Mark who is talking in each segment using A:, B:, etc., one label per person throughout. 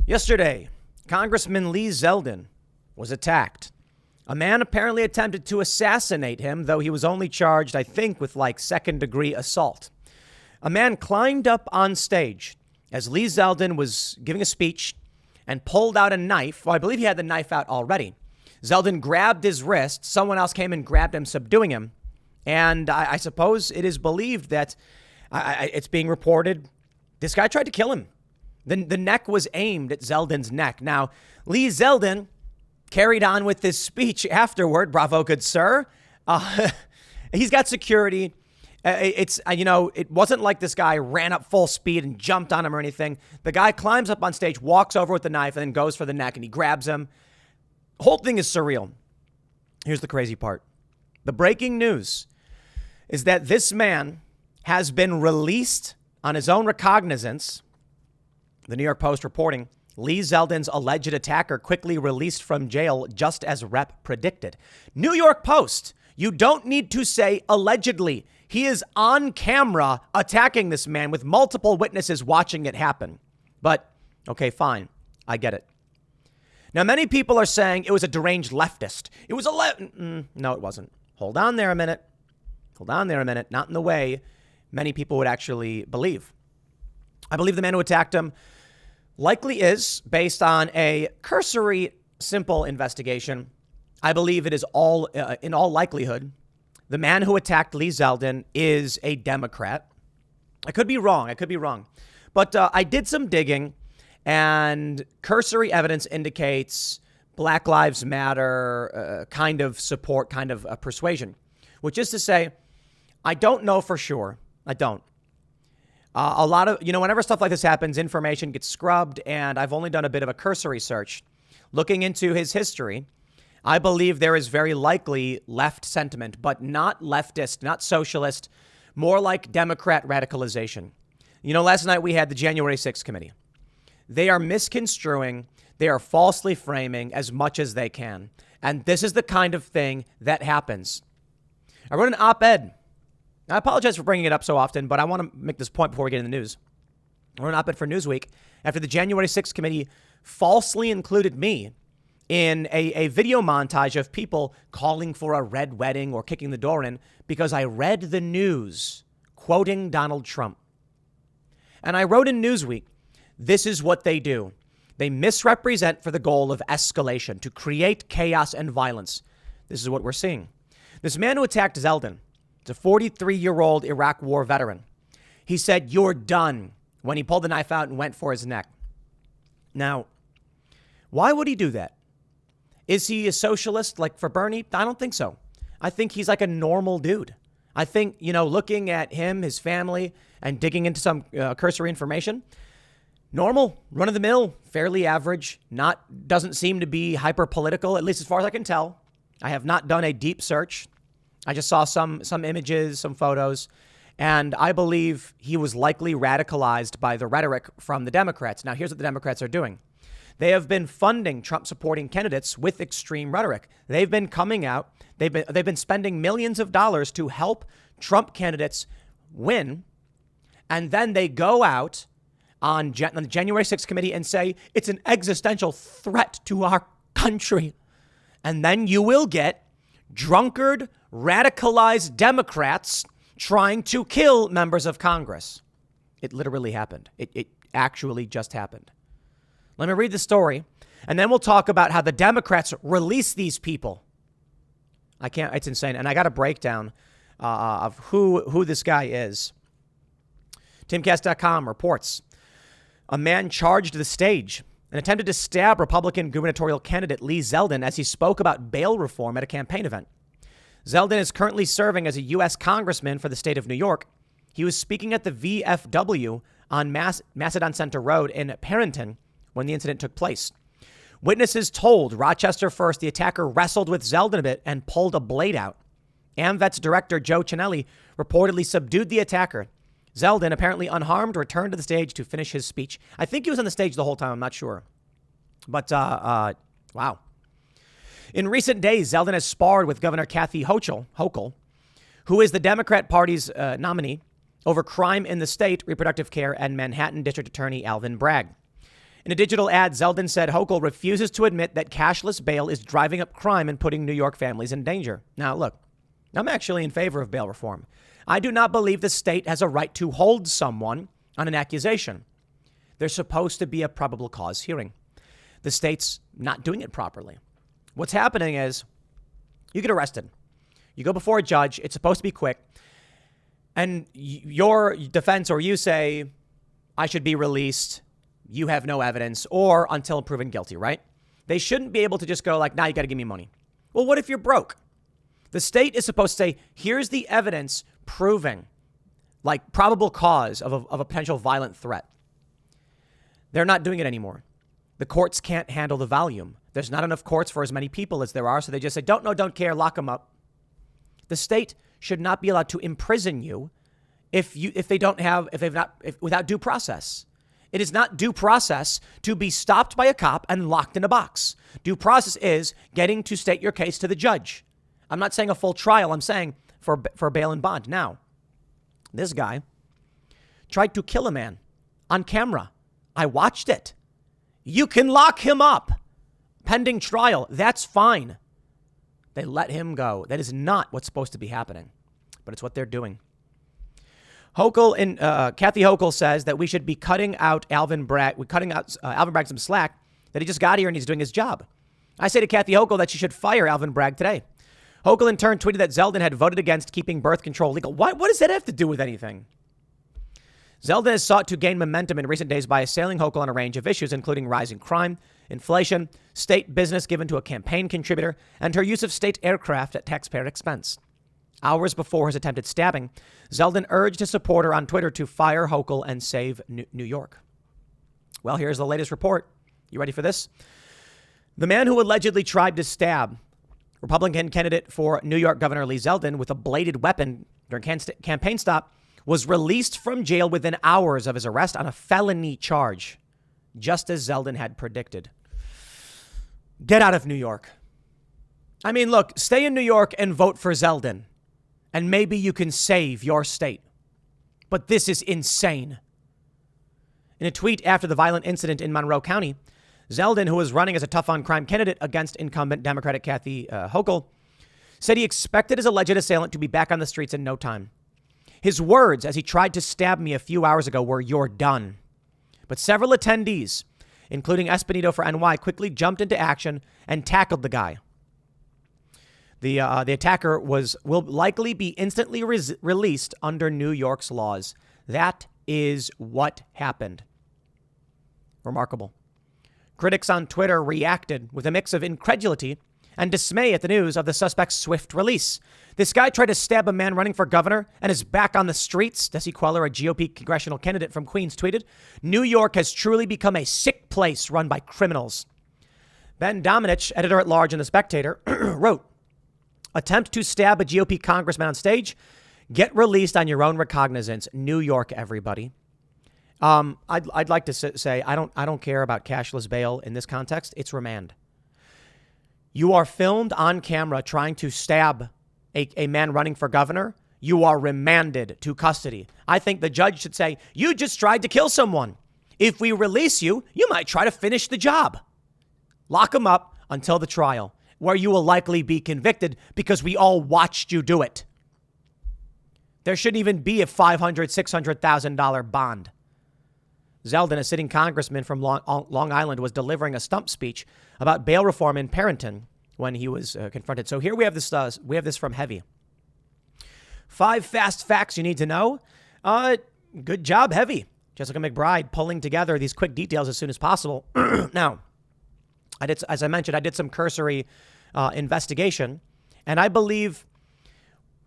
A: Yesterday, Congressman Lee Zeldin was attacked. A man apparently attempted to assassinate him, though he was only charged, I think, with second-degree assault. A man climbed up on stage as Lee Zeldin was giving a speech and pulled out a knife. Well, I believe he had the knife out already. Zeldin grabbed his wrist. Someone else came and grabbed him, subduing him. And I suppose it is believed that it's being reported this guy tried to kill him. The neck was aimed at Zeldin's neck. Now, Lee Zeldin carried on with this speech afterward. Bravo, good sir. He's got security. It wasn't like this guy ran up full speed and jumped on him or anything. The guy climbs up on stage, walks over with the knife, and then goes for the neck, and he grabs him. The whole thing is surreal. Here's the crazy part. The breaking news is that this man has been released on his own recognizance. The New York Post reporting, Lee Zeldin's alleged attacker quickly released from jail just as Rep predicted. New York Post, you don't need to say allegedly. He is on camera attacking this man with multiple witnesses watching it happen. But, okay, fine. I get it. Now, many people are saying it was a deranged leftist. It was no, it wasn't. Hold on there a minute. Not in the way many people would actually believe. I believe the man who attacked him likely is, based on a cursory, simple investigation, I believe it is in all likelihood, the man who attacked Lee Zeldin is a Democrat. I could be wrong. But I did some digging, and cursory evidence indicates Black Lives Matter kind of support, kind of persuasion, which is to say, I don't know for sure. I don't. A lot of, whenever stuff like this happens, information gets scrubbed, and I've only done a bit of a cursory search. Looking into his history, I believe there is very likely left sentiment, but not leftist, not socialist, more like Democrat radicalization. Last night we had the January 6th committee. They are misconstruing, they are falsely framing as much as they can. And this is the kind of thing that happens. I wrote an op-ed. I apologize for bringing it up so often, but I want to make this point before we get into the news. I wrote an op-ed for Newsweek after the January 6th committee falsely included me in a video montage of people calling for a red wedding or kicking the door in because I read the news quoting Donald Trump. And I wrote in Newsweek, this is what they do. They misrepresent for the goal of escalation, to create chaos and violence. This is what we're seeing. This man who attacked Zeldin, it's a 43-year-old Iraq war veteran. He said, "You're done," when he pulled the knife out and went for his neck. Now, why would he do that? Is he a socialist like for Bernie? I don't think so. I think he's like a normal dude. I think, looking at him, his family, and digging into some cursory information, normal, run-of-the-mill, fairly average, doesn't seem to be hyper-political, at least as far as I can tell. I have not done a deep search. I just saw some images, some photos, and I believe he was likely radicalized by the rhetoric from the Democrats. Now, here's what the Democrats are doing. They have been funding Trump-supporting candidates with extreme rhetoric. They've been coming out. They've been spending millions of dollars to help Trump candidates win, and then they go out on the January 6th committee and say it's an existential threat to our country. And then you will get drunkard, radicalized Democrats trying to kill members of Congress. It literally happened. It actually just happened. Let me read the story, and then we'll talk about how the Democrats release these people. It's insane. And I got a breakdown of who this guy is. TimCast.com reports a man charged the stage and attempted to stab Republican gubernatorial candidate Lee Zeldin as he spoke about bail reform at a campaign event. Zeldin is currently serving as a U.S. congressman for the state of New York. He was speaking at the VFW on Macedon Center Road in Parrington when the incident took place. Witnesses told Rochester First the attacker wrestled with Zeldin a bit and pulled a blade out. AMVET's director, Joe Chinelli, reportedly subdued the attacker. Zeldin, apparently unharmed, returned to the stage to finish his speech. I think he was on the stage the whole time. I'm not sure. But, wow. In recent days, Zeldin has sparred with Governor Kathy Hochul, who is the Democrat Party's nominee, over crime in the state, reproductive care, and Manhattan District Attorney Alvin Bragg. In a digital ad, Zeldin said Hochul refuses to admit that cashless bail is driving up crime and putting New York families in danger. Now, look, I'm actually in favor of bail reform. I do not believe the state has a right to hold someone on an accusation. There's supposed to be a probable cause hearing. The state's not doing it properly. What's happening is you get arrested. You go before a judge. It's supposed to be quick. And your defense or you say, I should be released. You have no evidence or until proven guilty, right? They shouldn't be able to just go like, nah, you got to give me money. Well, what if you're broke? The state is supposed to say, here's the evidence proving like probable cause of a potential violent threat. They're not doing it anymore. The courts can't handle the volume. There's not enough courts for as many people as there are. So they just say, don't know, don't care, lock them up. The state should not be allowed to imprison you without due process. It is not due process to be stopped by a cop and locked in a box. Due process is getting to state your case to the judge. I'm not saying a full trial. I'm saying for bail and bond. Now, this guy tried to kill a man on camera. I watched it. You can lock him up pending trial. That's fine. They let him go. That is not what's supposed to be happening, but it's what they're doing. Kathy Hochul says that we should be cutting out Alvin Bragg some slack, that he just got here and he's doing his job. I say to Kathy Hochul that she should fire Alvin Bragg today. Hochul in turn tweeted that Zeldin had voted against keeping birth control legal. What does that have to do with anything? Zeldin has sought to gain momentum in recent days by assailing Hochul on a range of issues, including rising crime, inflation, state business given to a campaign contributor, and her use of state aircraft at taxpayer expense. Hours before his attempted stabbing, Zeldin urged his supporter on Twitter to fire Hochul and save New York. Well, here's the latest report. You ready for this? The man who allegedly tried to stab Republican candidate for New York Governor Lee Zeldin with a bladed weapon during campaign stop was released from jail within hours of his arrest on a felony charge, just as Zeldin had predicted. Get out of New York. I mean, look, stay in New York and vote for Zeldin, and maybe you can save your state. But this is insane. In a tweet after the violent incident in Monroe County, Zeldin, who was running as a tough-on-crime candidate against incumbent Democratic Kathy Hochul, said he expected his alleged assailant to be back on the streets in no time. His words as he tried to stab me a few hours ago were, "You're done." But several attendees, including Espinito for NY, quickly jumped into action and tackled the guy. The attacker will likely be instantly released under New York's laws. That is what happened. Remarkable. Critics on Twitter reacted with a mix of incredulity and dismay at the news of the suspect's swift release. This guy tried to stab a man running for governor and is back on the streets. Desi Queller, a GOP congressional candidate from Queens, tweeted, "New York has truly become a sick place run by criminals." Ben Domenech, editor-at-large in The Spectator, wrote, "Attempt to stab a GOP congressman on stage? Get released on your own recognizance. New York, everybody." I'd like to say I don't care about cashless bail in this context. It's remand. You are filmed on camera trying to stab a man running for governor. You are remanded to custody. I think the judge should say, you just tried to kill someone. If we release you, you might try to finish the job. Lock him up until the trial, where you will likely be convicted because we all watched you do it. There shouldn't even be a $500,000, $600,000 bond. Zeldin, a sitting congressman from Long Island, was delivering a stump speech about bail reform in Parenton when he was confronted. So here we have this from Heavy. 5 fast facts you need to know. Good job, Heavy. Jessica McBride pulling together these quick details as soon as possible. Now, as I mentioned, I did some cursory investigation, and I believe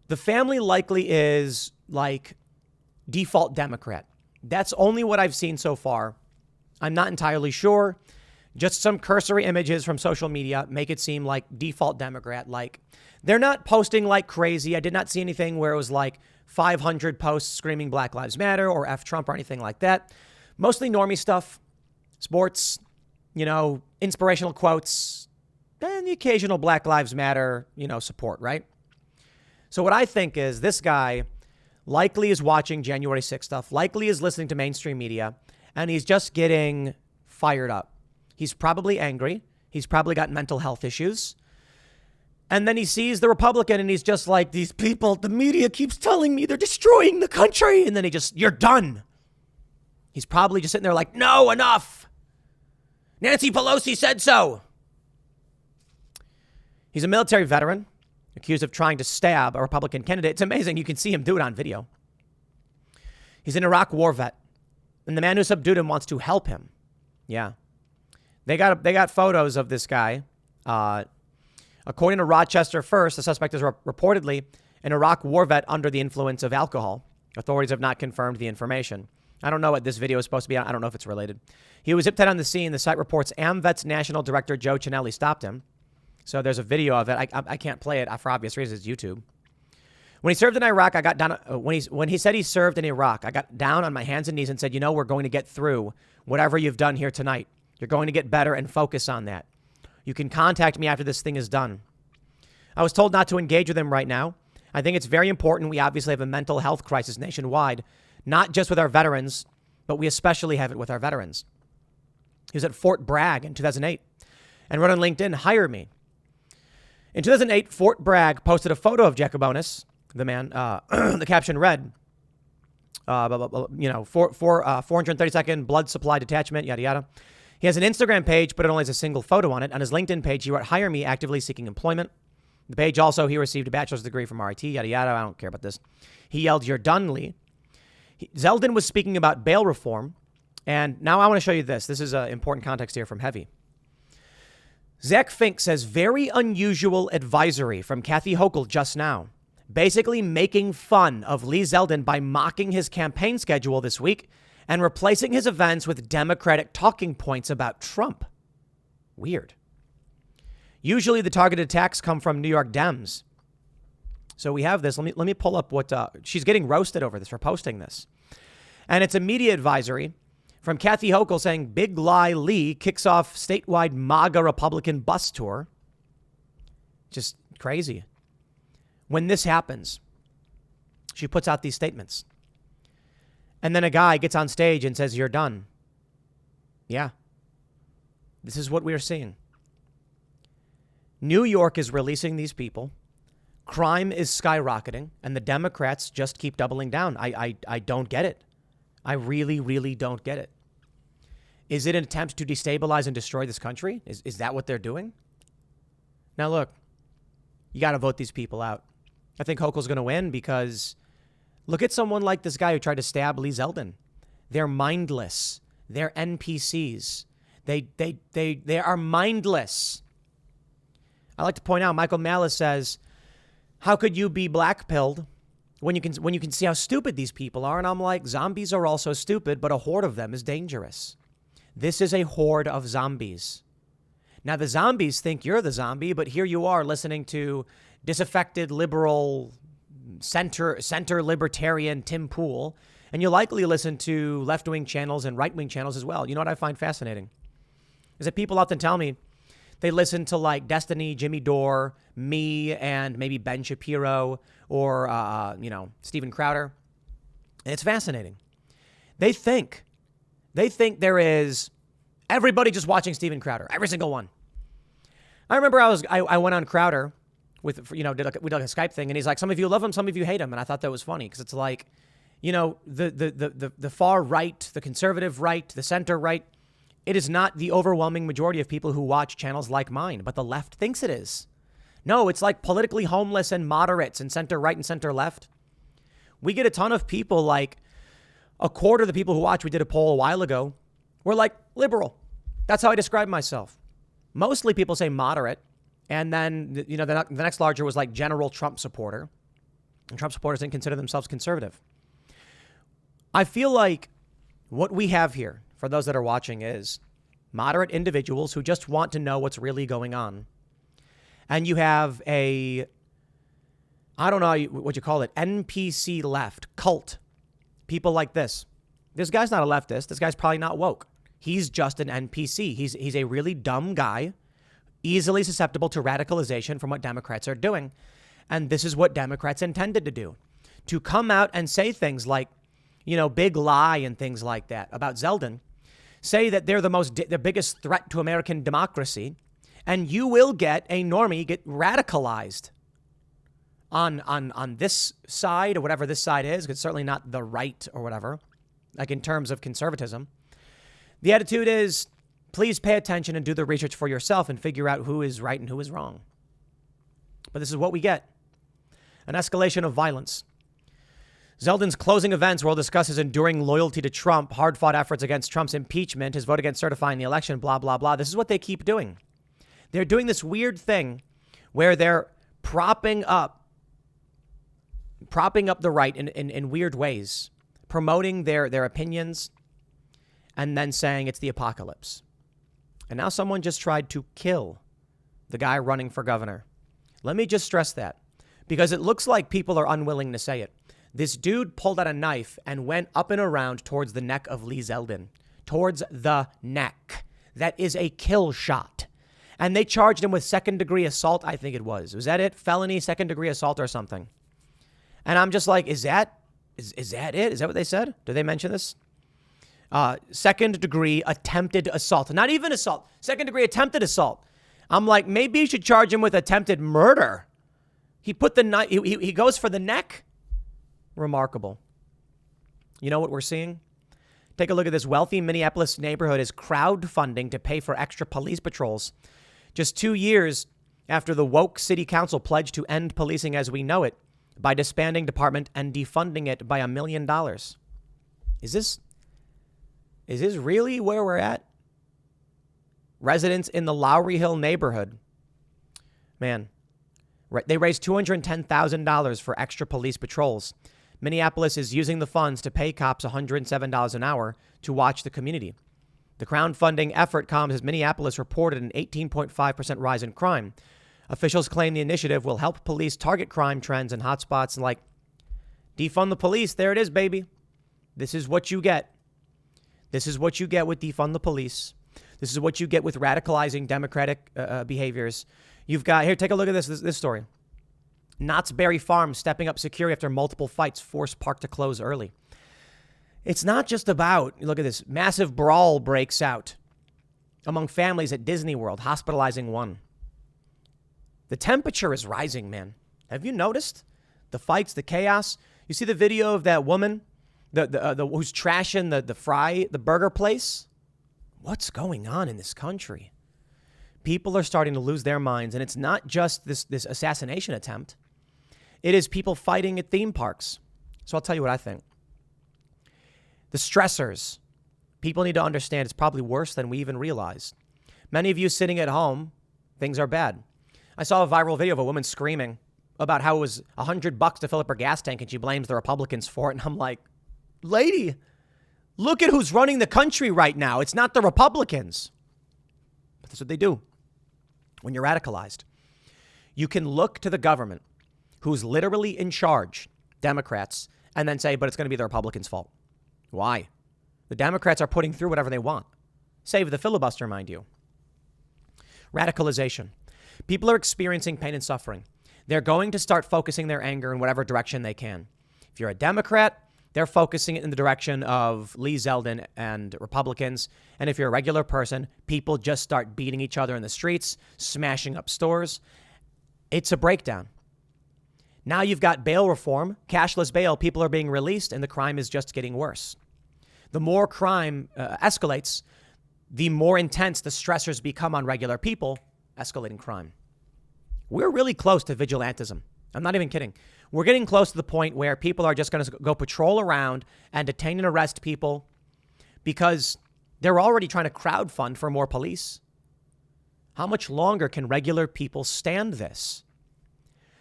A: the family likely is like default Democrat. That's only what I've seen so far. I'm not entirely sure. Just some cursory images from social media make it seem like default Democrat. Like, they're not posting like crazy. I did not see anything where it was like 500 posts screaming Black Lives Matter or F Trump or anything like that. Mostly normie stuff, sports, inspirational quotes, and the occasional Black Lives Matter, support, right? So what I think is this guy likely is watching January 6th stuff, likely is listening to mainstream media, and he's just getting fired up. He's probably angry. He's probably got mental health issues. And then he sees the Republican and he's just like, these people, the media keeps telling me they're destroying the country. And then you're done. He's probably just sitting there like, no, enough. Nancy Pelosi said so. He's a military veteran accused of trying to stab a Republican candidate. It's amazing. You can see him do it on video. He's an Iraq war vet. And the man who subdued him wants to help him. Yeah. They got photos of this guy. According to Rochester First, the suspect is reportedly an Iraq war vet under the influence of alcohol. Authorities have not confirmed the information. I don't know what this video is supposed to be on. I don't know if it's related. He was zip-tied on the scene. The site reports AMVET's national director, Joe Chinelli, stopped him. So there's a video of it. I can't play it for obvious reasons. It's YouTube. When he served in Iraq, I got down. When he said he served in Iraq, I got down on my hands and knees and said, we're going to get through whatever you've done here tonight. You're going to get better and focus on that. You can contact me after this thing is done. I was told not to engage with him right now. I think it's very important. We obviously have a mental health crisis nationwide, not just with our veterans, but we especially have it with our veterans. He was at Fort Bragg in 2008 and wrote on LinkedIn, hire me. In 2008, Fort Bragg posted a photo of Jacobonis, the man. The caption read, 432nd blood supply detachment, yada, yada. He has an Instagram page, but it only has a single photo on it. On his LinkedIn page, he wrote, hire me, actively seeking employment. The page also, he received a bachelor's degree from RIT, yada, yada. I don't care about this. He yelled, you're done, Lee. Zeldin was speaking about bail reform. And now I want to show you this. This is an important context here from Heavy. Zach Fink says, very unusual advisory from Kathy Hochul just now. Basically making fun of Lee Zeldin by mocking his campaign schedule this week and replacing his events with Democratic talking points about Trump. Weird. Usually the targeted attacks come from New York Dems. So we have this. Let me pull up what she's getting roasted over this for posting this. And it's a media advisory from Kathy Hochul saying Big Lie Lee kicks off statewide MAGA Republican bus tour. Just crazy. When this happens, she puts out these statements. And then a guy gets on stage and says, you're done. Yeah. This is what we're seeing. New York is releasing these people. Crime is skyrocketing, and the Democrats just keep doubling down. I don't get it. I really, really don't get it. Is it an attempt to destabilize and destroy this country? Is that what they're doing? Now, look, you got to vote these people out. I think Hochul's going to win because look at someone like this guy who tried to stab Lee Zeldin. They're mindless. They're NPCs. They are mindless. I like to point out, Michael Malice says, how could you be black-pilled when you can see how stupid these people are? And I'm like, zombies are also stupid, but a horde of them is dangerous. This is a horde of zombies. Now, the zombies think you're the zombie, but here you are listening to disaffected liberal center libertarian Tim Pool, and you likely listen to left-wing channels and right-wing channels as well. You know what I find fascinating is that people often tell me they listen to like Destiny, Jimmy Dore, me, and maybe Ben Shapiro or, Steven Crowder. And it's fascinating. They think there is everybody just watching Steven Crowder, every single one. I remember I went on Crowder with, we did like a Skype thing, and he's like, some of you love him, some of you hate him. And I thought that was funny because it's like, the far right, the conservative right, the center right, it is not the overwhelming majority of people who watch channels like mine, but the left thinks it is. No, it's like politically homeless and moderates and center right and center left. We get a ton of people, like a quarter of the people who watch, we did a poll a while ago, were like liberal. That's how I describe myself. Mostly people say moderate. And then, the next larger was like general Trump supporter. And Trump supporters didn't consider themselves conservative. I feel like what we have here, for those that are watching, is moderate individuals who just want to know what's really going on. And you have I don't know what you call it, NPC left, cult, people like this. This guy's not a leftist. This guy's probably not woke. He's just an NPC. He's a really dumb guy, easily susceptible to radicalization from what Democrats are doing. And this is what Democrats intended to do, to come out and say things like, big lie and things like that about Zeldin, say that they're the biggest threat to American democracy, and you will get a normie get radicalized on this side or whatever this side is. It's certainly not the right or whatever, like in terms of conservatism. The attitude is, please pay attention and do the research for yourself and figure out who is right and who is wrong. But this is what we get. An escalation of violence. Zeldin's closing events will discuss his enduring loyalty to Trump, hard-fought efforts against Trump's impeachment, his vote against certifying the election, blah, blah, blah. This is what they keep doing. They're doing this weird thing where they're propping up the right in weird ways, promoting their opinions, and then saying it's the apocalypse. And now someone just tried to kill the guy running for governor. Let me just stress that, because it looks like people are unwilling to say it. This dude pulled out a knife and went up and around towards the neck of Lee Zeldin. Towards the neck. That is a kill shot. And they charged him with second-degree assault, I think it was. Was that it? Felony, second-degree assault or something. And I'm just like, is that it? Is that what they said? Did they mention this? Second-degree attempted assault. Not even assault. Second-degree attempted assault. I'm like, maybe you should charge him with attempted murder. He put the knife, he goes for the neck. Remarkable. You know what we're seeing? Take a look at this. Wealthy Minneapolis neighborhood is crowdfunding to pay for extra police patrols. Just 2 years after the woke city council pledged to end policing as we know it by disbanding department and defunding it by $1 million. Is this really where we're at? Residents in the Lowry Hill neighborhood, man, they raised $210,000 for extra police patrols. Minneapolis is using the funds to pay cops $107 an hour to watch the community. The crowdfunding effort comes as Minneapolis reported an 18.5% rise in crime. Officials claim the initiative will help police target crime trends in hotspots and like defund the police. There it is, baby. This is what you get. This is what you get with defund the police. This is what you get with radicalizing democratic behaviors. You've got here. Take a look at this story. Knott's Berry Farm stepping up security after multiple fights force park to close early. It's not just about, look at this, massive brawl breaks out among families at Disney World, hospitalizing one. The temperature is rising, man. Have you noticed the fights, the chaos? You see the video of that woman, who's trashing the burger place? What's going on in this country? People are starting to lose their minds, and it's not just this assassination attempt. It is people fighting at theme parks. So I'll tell you what I think. The stressors, people need to understand it's probably worse than we even realize. Many of you sitting at home, things are bad. I saw a viral video of a woman screaming about how it was $100 to fill up her gas tank, and she blames the Republicans for it. And I'm like, lady, look at who's running the country right now. It's not the Republicans. But that's what they do when you're radicalized. You can look to the government, who's literally in charge, Democrats, and then say, but it's going to be the Republicans' fault. Why? The Democrats are putting through whatever they want. Save the filibuster, mind you. Radicalization. People are experiencing pain and suffering. They're going to start focusing their anger in whatever direction they can. If you're a Democrat, they're focusing it in the direction of Lee Zeldin and Republicans. And if you're a regular person, people just start beating each other in the streets, smashing up stores. It's a breakdown. Now you've got bail reform, cashless bail. People are being released and the crime is just getting worse. The more crime escalates, the more intense the stressors become on regular people, escalating crime. We're really close to vigilantism. I'm not even kidding. We're getting close to the point where people are just going to go patrol around and detain and arrest people because they're already trying to crowdfund for more police. How much longer can regular people stand this?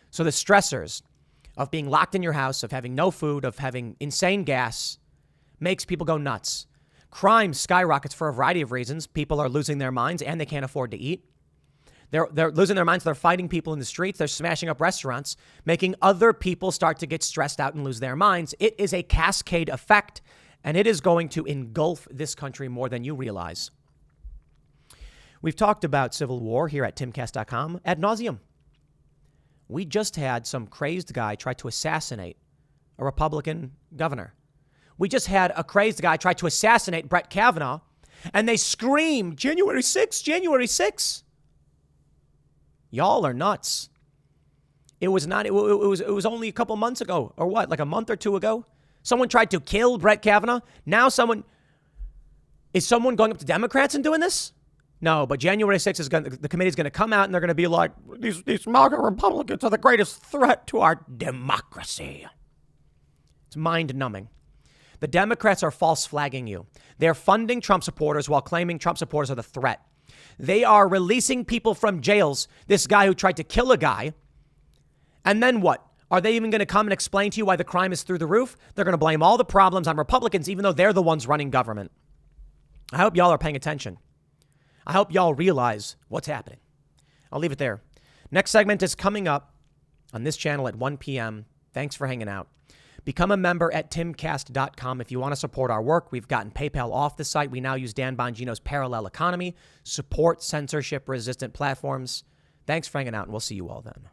A: So the stressors of being locked in your house, of having no food, of having insane gas, makes people go nuts. Crime skyrockets for a variety of reasons. People are losing their minds and they can't afford to eat. They're losing their minds. They're fighting people in the streets. They're smashing up restaurants, making other people start to get stressed out and lose their minds. It is a cascade effect, and it is going to engulf this country more than you realize. We've talked about civil war here at timcast.com ad nauseum. We just had some crazed guy try to assassinate a Republican governor. We just had a crazed guy try to assassinate Brett Kavanaugh, And they scream, January 6th, January 6th. Y'all are nuts. It was only a couple months ago, or what, like a month or two ago? Someone tried to kill Brett Kavanaugh. Now is someone going up to Democrats and doing this? No, but January 6th the committee's going to come out and they're going to be like, these MAGA Republicans are the greatest threat to our democracy. It's mind-numbing. The Democrats are false flagging you. They're funding Trump supporters while claiming Trump supporters are the threat. They are releasing people from jails. This guy who tried to kill a guy. And then what? Are they even going to come and explain to you why the crime is through the roof? They're going to blame all the problems on Republicans, even though they're the ones running government. I hope y'all are paying attention. I hope y'all realize what's happening. I'll leave it there. Next segment is coming up on this channel at 1 p.m. Thanks for hanging out. Become a member at timcast.com if you want to support our work. We've gotten PayPal off the site. We now use Dan Bongino's Parallel Economy. Support censorship-resistant platforms. Thanks for hanging out, and we'll see you all then.